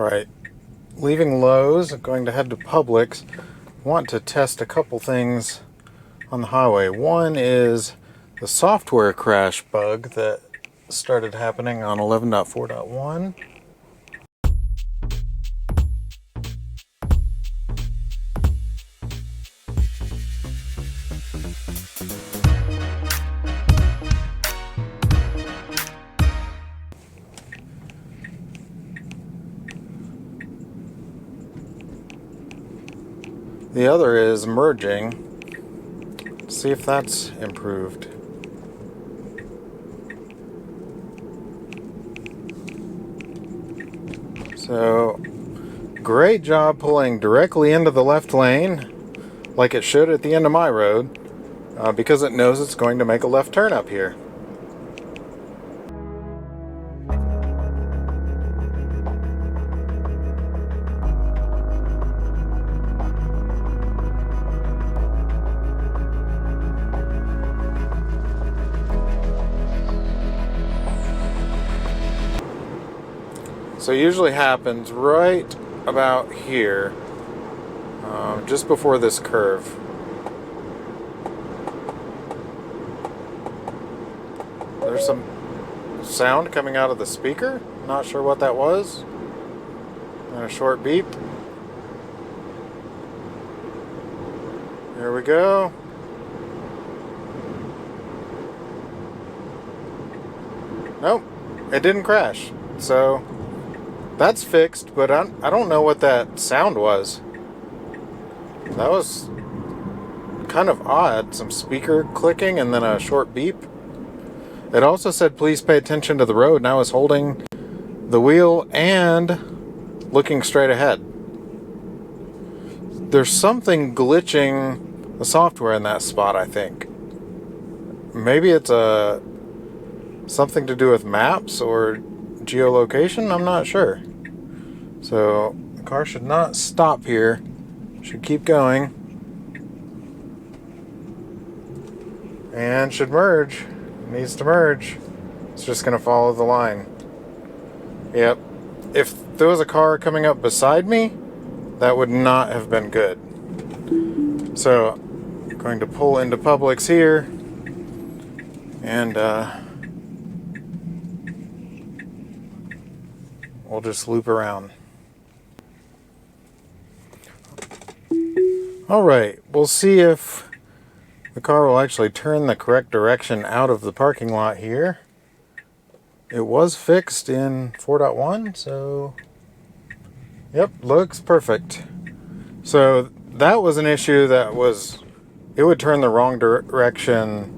Alright, leaving Lowe's, I'm going to head to Publix. Want to test a couple things on the highway. One is the software crash bug that started happening on 11.4.1. The other is merging. See if that's improved. So, great job pulling directly into the left lane, like it should at the end of my road, because it knows it's going to make a left turn up here. So it usually happens right about here, just before this curve. There's some sound coming out of the speaker. Not sure what that was. And a short beep. There we go. Nope, it didn't crash. So that's fixed, but I don't know what that sound was. That was kind of odd. Some speaker clicking and then a short beep. It also said please pay attention to the road, and I was holding the wheel and looking straight ahead. There's something glitching the software in that spot, I think. Maybe it's something to do with maps or geolocation, I'm not sure. So the car should not stop here, should keep going, and should merge. It needs to merge. It's just going to follow the line. Yep. If there was a car coming up beside me, that would not have been good. So I'm going to pull into Publix here, and we'll just loop around. Alright, we'll see if the car will actually turn the correct direction out of the parking lot here. It was fixed in 4.1, so yep, looks perfect. So that was an issue it would turn the wrong direction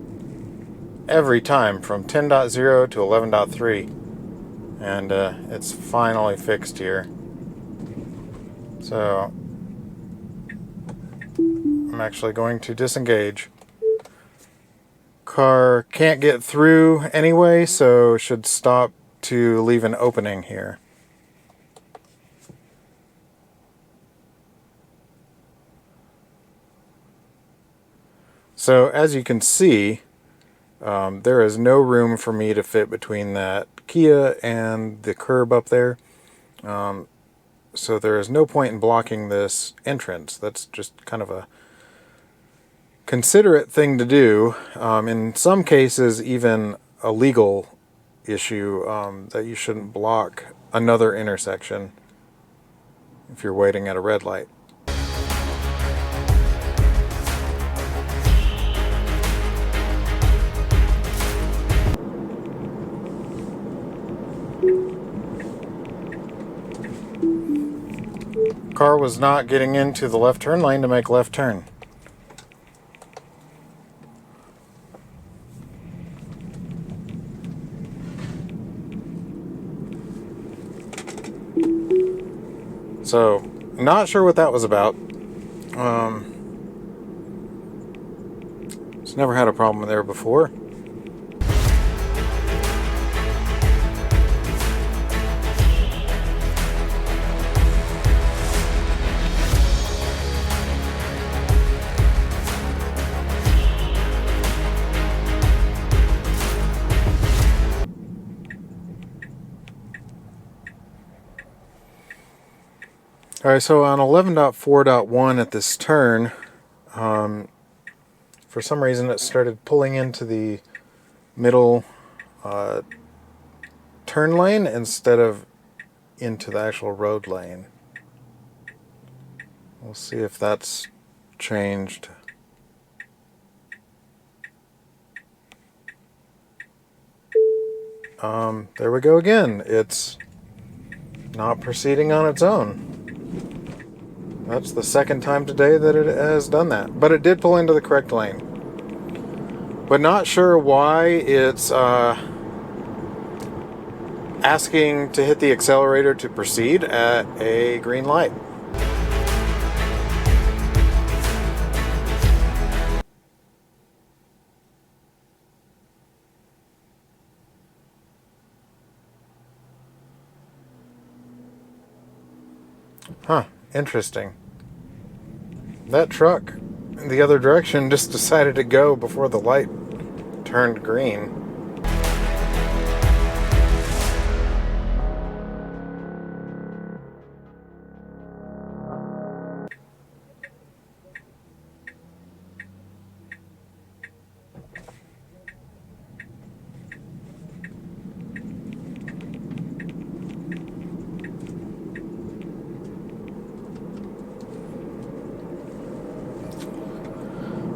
every time from 10.0 to 11.3. And it's finally fixed here. So I'm actually going to disengage. Car can't get through anyway, so should stop to leave an opening here. So as you can see, there is no room for me to fit between that Kia and the curb up there. So there is no point in blocking this entrance. That's just kind of a considerate thing to do. In some cases, even a legal issue, that you shouldn't block another intersection if you're waiting at a red light. Car was not getting into the left turn lane to make left turn. So, not sure what that was about. Just never had a problem there before. Alright, so on 11.4.1 at this turn, for some reason it started pulling into the middle turn lane instead of into the actual road lane. We'll see if that's changed. There we go again. It's not proceeding on its own. That's the second time today that it has done that. But it did pull into the correct lane. But not sure why it's asking to hit the accelerator to proceed at a green light. Huh, interesting. That truck in the other direction just decided to go before the light turned green.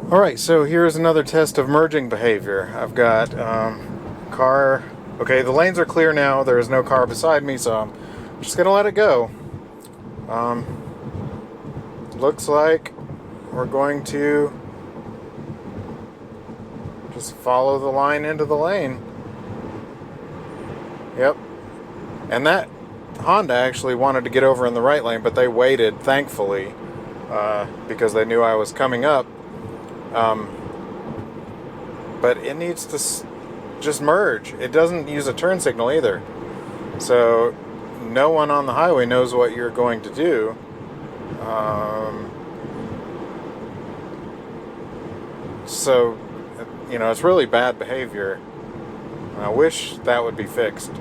Alright, so here's another test of merging behavior. I've got car... Okay, the lanes are clear now. There is no car beside me, so I'm just going to let it go. Looks like we're going to just follow the line into the lane. Yep. And that Honda actually wanted to get over in the right lane, but they waited, thankfully, because they knew I was coming up. But it needs to just merge. It doesn't use a turn signal either. So no one on the highway knows what you're going to do. So, you know, it's really bad behavior. I wish that would be fixed.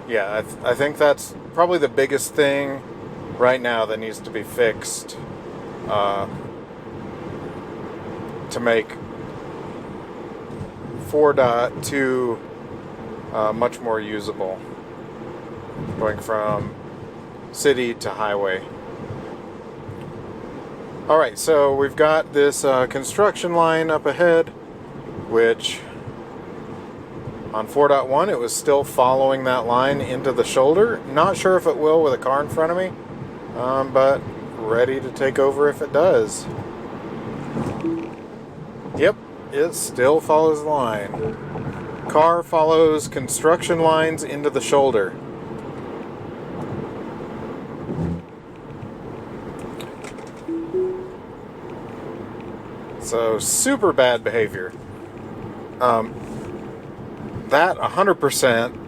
Yeah, I think that's probably the biggest thing right now that needs to be fixed to make 4.2 much more usable, going from city to highway. Alright, so we've got this construction line up ahead, which on 4.1 it was still following that line into the shoulder. Not sure if it will with a car in front of me. But ready to take over if it does. Yep, it still follows the line. Car follows construction lines into the shoulder. So, super bad behavior. That 100%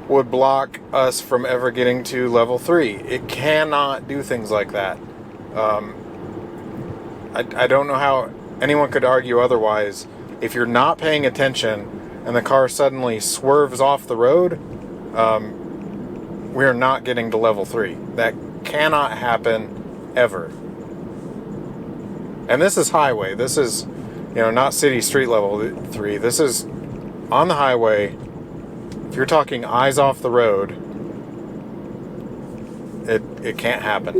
would block us from ever getting to level 3. It cannot do things like that. I don't know how anyone could argue otherwise. If you're not paying attention and the car suddenly swerves off the road, we're not getting to level 3. That cannot happen ever. And this is highway. This is, you know, not city street level 3. This is on the highway. If you're talking eyes off the road, it can't happen.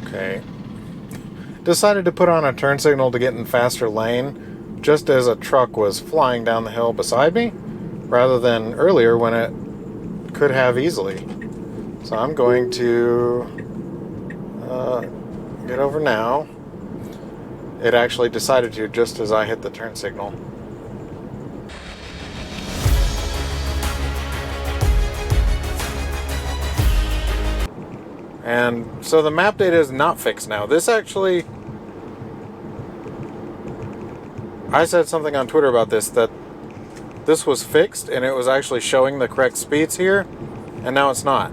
Okay. Decided to put on a turn signal to get in faster lane just as a truck was flying down the hill beside me, rather than earlier when it could have easily. So I'm going to get over now. It actually decided to just as I hit the turn signal. And so the map data is not fixed now. This actually... I said something on Twitter about this, that this was fixed and it was actually showing the correct speeds here, and now it's not.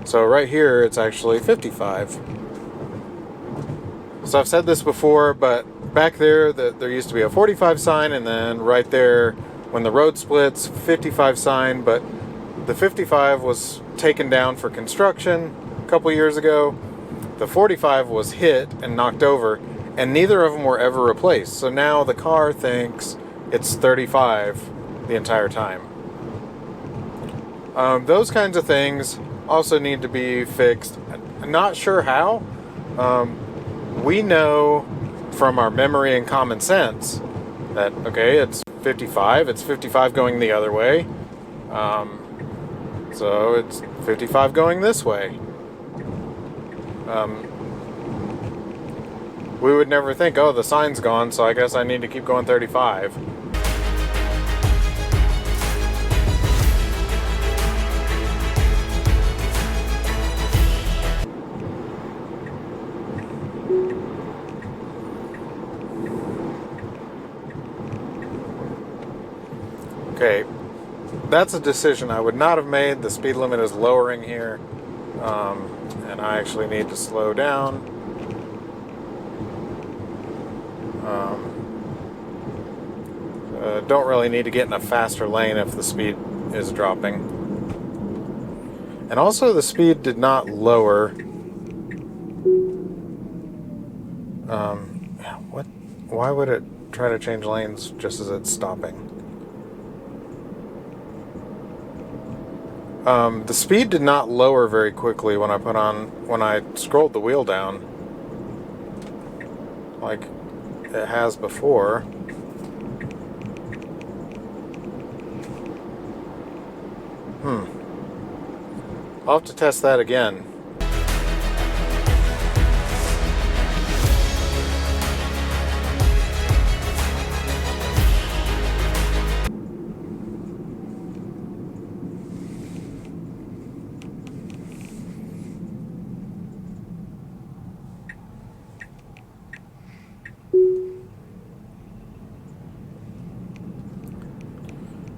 So right here, it's actually 55. So I've said this before, but back there, there used to be a 45 sign, and then right there, when the road splits, 55 sign, but the 55 was taken down for construction a couple years ago. The 45 was hit and knocked over, and neither of them were ever replaced. So now the car thinks it's 35 the entire time. Those kinds of things also need to be fixed. I'm not sure how. We know from our memory and common sense that, okay, it's 55 going the other way. So it's 55 going this way. We would never think, oh, the sign's gone, so I guess I need to keep going 35. Okay, that's a decision I would not have made. The speed limit is lowering here, and I actually need to slow down. Don't really need to get in a faster lane if the speed is dropping. And also the speed did not lower. What? Why would it try to change lanes just as it's stopping? The speed did not lower very quickly when I scrolled the wheel down, like it has before. I'll have to test that again.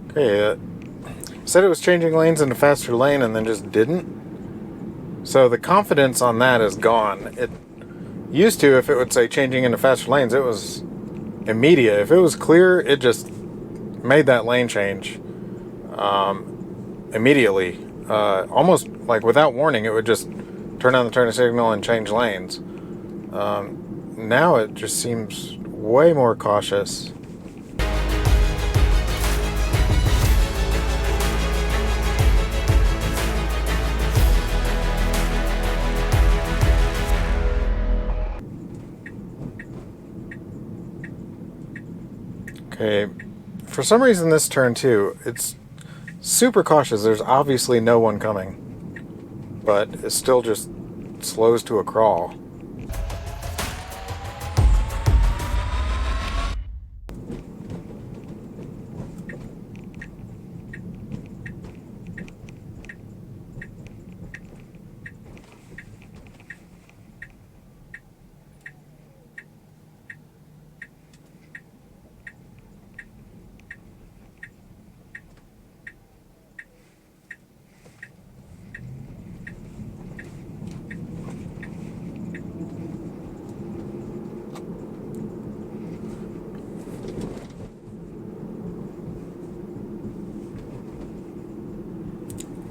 Okay, said it was changing lanes in a faster lane and then just didn't. So the confidence on that is gone. It used to, if it would say changing into faster lanes, it was immediate. If it was clear, it just made that lane change immediately. Almost like without warning, it would just turn on the turn signal and change lanes. Now it just seems way more cautious. Okay, for some reason this turn too, it's super cautious. There's obviously no one coming, but it still just slows to a crawl.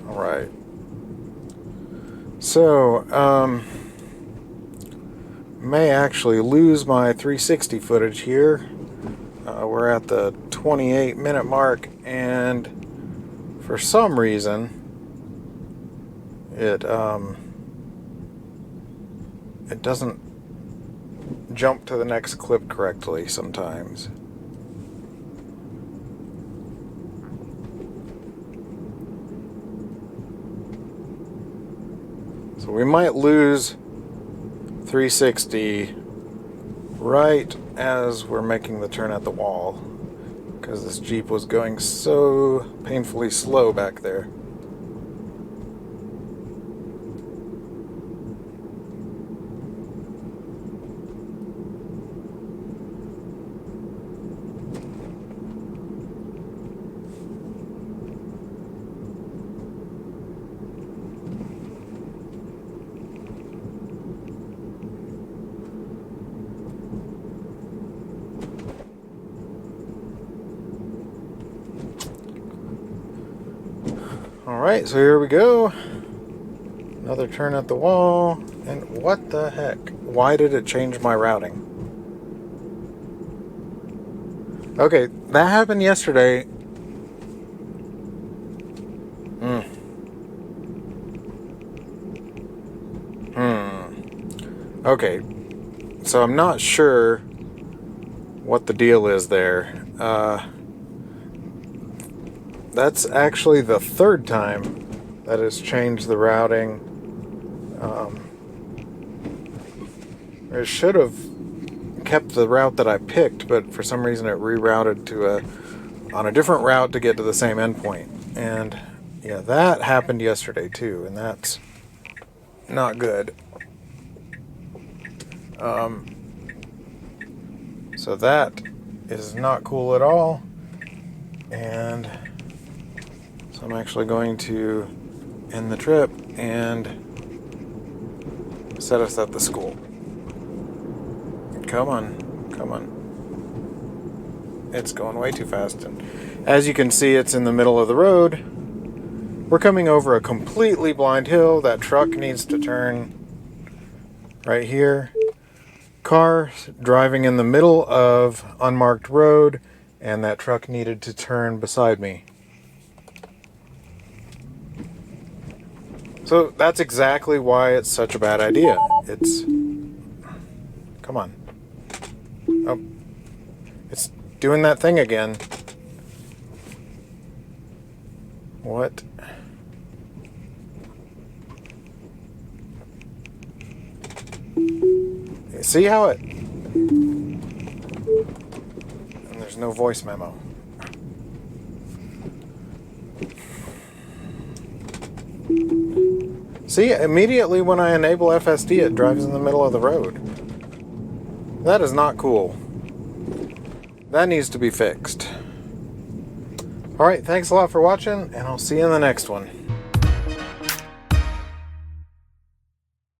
Alright. So, may actually lose my 360 footage here. We're at the 28-minute mark, and for some reason, it doesn't jump to the next clip correctly sometimes. So we might lose 360 right as we're making the turn at the wall, because this Jeep was going so painfully slow back there. Alright, so here we go. Another turn at the wall. And what the heck? Why did it change my routing? Okay, that happened yesterday. Okay, so I'm not sure what the deal is there. That's actually the third time that has changed the routing. It should have kept the route that I picked, but for some reason it rerouted to on a different route to get to the same endpoint. And yeah, that happened yesterday too, and that's not good. So that is not cool at all. And so I'm actually going to end the trip and set us at the school. Come on, come on. It's going way too fast. And as you can see, it's in the middle of the road. We're coming over a completely blind hill. That truck needs to turn right here. Car driving in the middle of unmarked road, and that truck needed to turn beside me. So that's exactly why it's such a bad idea. It's... Come on. Oh. It's doing that thing again. What? See how it... And there's no voice memo. See, immediately when I enable FSD, it drives in the middle of the road. That is not cool. That needs to be fixed. Alright, thanks a lot for watching, and I'll see you in the next one.